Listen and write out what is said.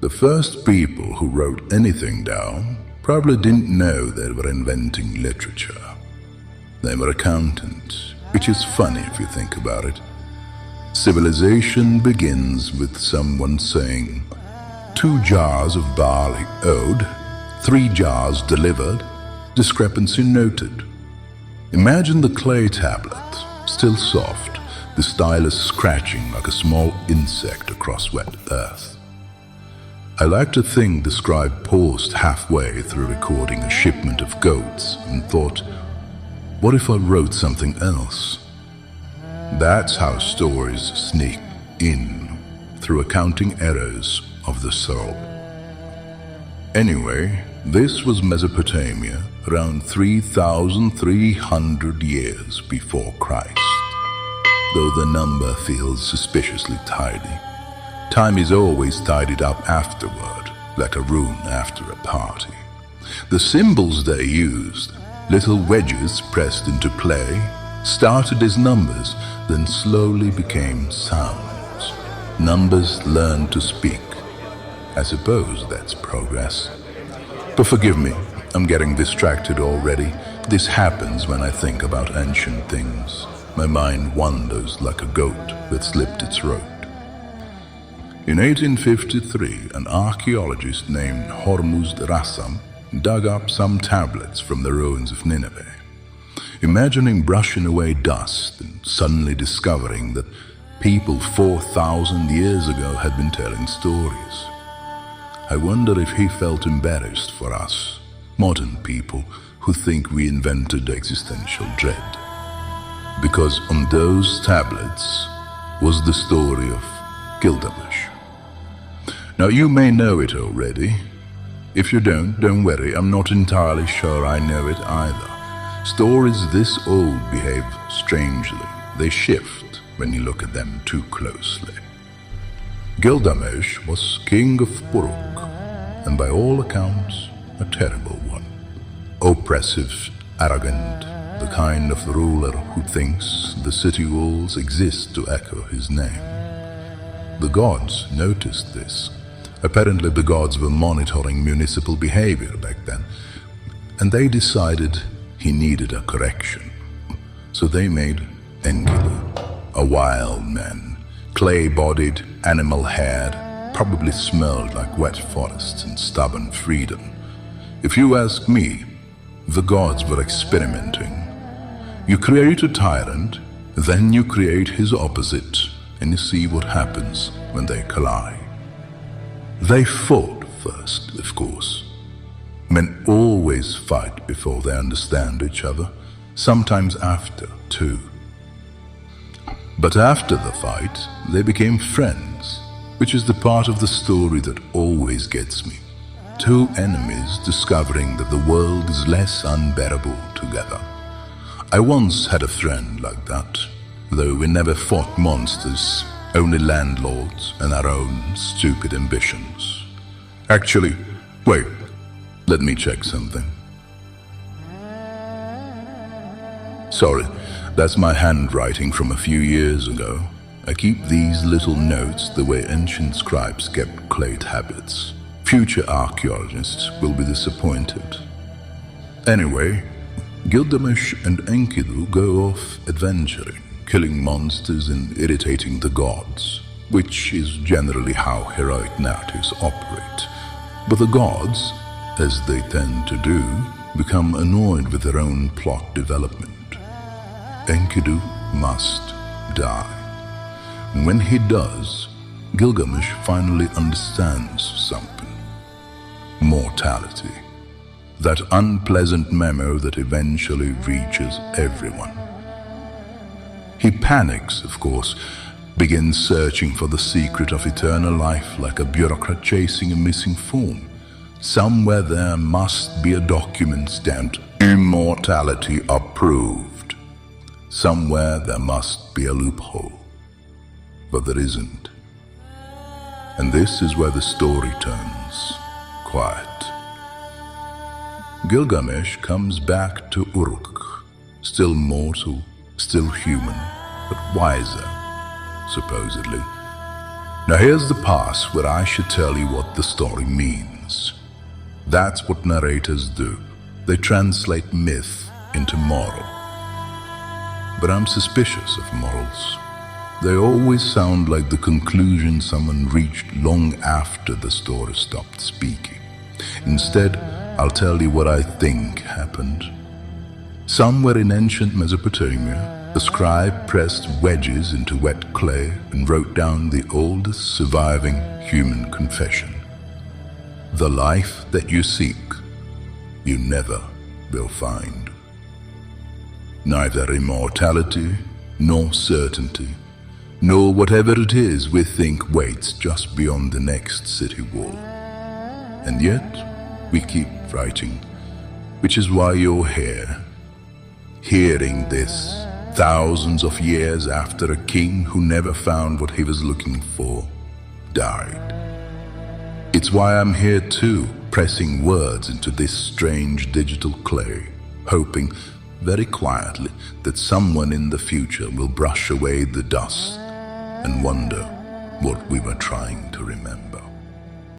The first people who wrote anything down probably didn't know they were inventing literature. They were accountants, which is funny if you think about it. Civilization begins with someone saying, 2 jars of barley owed, 3 jars delivered, discrepancy noted. Imagine the clay tablet, still soft, the stylus scratching like a small insect across wet earth. I like to think the scribe paused halfway through recording a shipment of goats and thought, what if I wrote something else? That's how stories sneak in, through accounting errors of the soul. Anyway, this was Mesopotamia around 3,300 years before Christ. Though the number feels suspiciously tidy, time is always tidied up afterward, like a rune after a party. The symbols they used, little wedges pressed into play, started as numbers, then slowly became sounds. Numbers learned to speak. I suppose that's progress. But forgive me, I'm getting distracted already. This happens when I think about ancient things. My mind wanders like a goat that slipped its rope. In 1853, an archaeologist named Hormuzd Rassam dug up some tablets from the ruins of Nineveh. Imagining brushing away dust and suddenly discovering that people 4,000 years ago had been telling stories. I wonder if he felt embarrassed for us, modern people who think we invented existential dread. Because on those tablets was the story of Gilgamesh. Now you may know it already. If you don't worry, I'm not entirely sure I know it either. Stories this old behave strangely. They shift when you look at them too closely. Gilgamesh was king of Uruk, and by all accounts, a terrible one. Oppressive, arrogant, the kind of ruler who thinks the city walls exist to echo his name. The gods noticed this. Apparently the gods were monitoring municipal behavior back then, and they decided he needed a correction. So they made Enkidu, a wild man, clay-bodied, animal-haired, probably smelled like wet forests and stubborn freedom. If you ask me, the gods were experimenting. You create a tyrant, then you create his opposite, and you see what happens when they collide. They fought first, of course. Men always fight before they understand each other, sometimes after, too. But after the fight, they became friends, which is the part of the story that always gets me. 2 enemies discovering that the world is less unbearable together. I once had a friend like that, though we never fought monsters, only landlords and our own stupid ambitions. Actually, wait, let me check something. Sorry, that's my handwriting from a few years ago. I keep these little notes the way ancient scribes kept clay tablets. Future archaeologists will be disappointed. Anyway, Gilgamesh and Enkidu go off adventuring, killing monsters and irritating the gods, which is generally how heroic narratives operate. But the gods, as they tend to do, become annoyed with their own plot development. Enkidu must die. And when he does, Gilgamesh finally understands something. Mortality. That unpleasant memo that eventually reaches everyone. He panics, of course, begins searching for the secret of eternal life like a bureaucrat chasing a missing form. Somewhere there must be a document stamped immortality approved. Somewhere there must be a loophole. But there isn't. And this is where the story turns quiet. Gilgamesh comes back to Uruk, still mortal, still human, but wiser, supposedly. Now here's the pass where I should tell you what the story means. That's what narrators do. They translate myth into moral. But I'm suspicious of morals. They always sound like the conclusion someone reached long after the story stopped speaking. Instead, I'll tell you what I think happened. Somewhere in ancient Mesopotamia, a scribe pressed wedges into wet clay and wrote down the oldest surviving human confession. The life that you seek, you never will find. Neither immortality, nor certainty, nor whatever it is we think waits just beyond the next city wall. And yet, we keep writing, which is why you're here, hearing this thousands of years after a king who never found what he was looking for died. It's why I'm here too, pressing words into this strange digital clay, hoping very quietly that someone in the future will brush away the dust and wonder what we were trying to remember.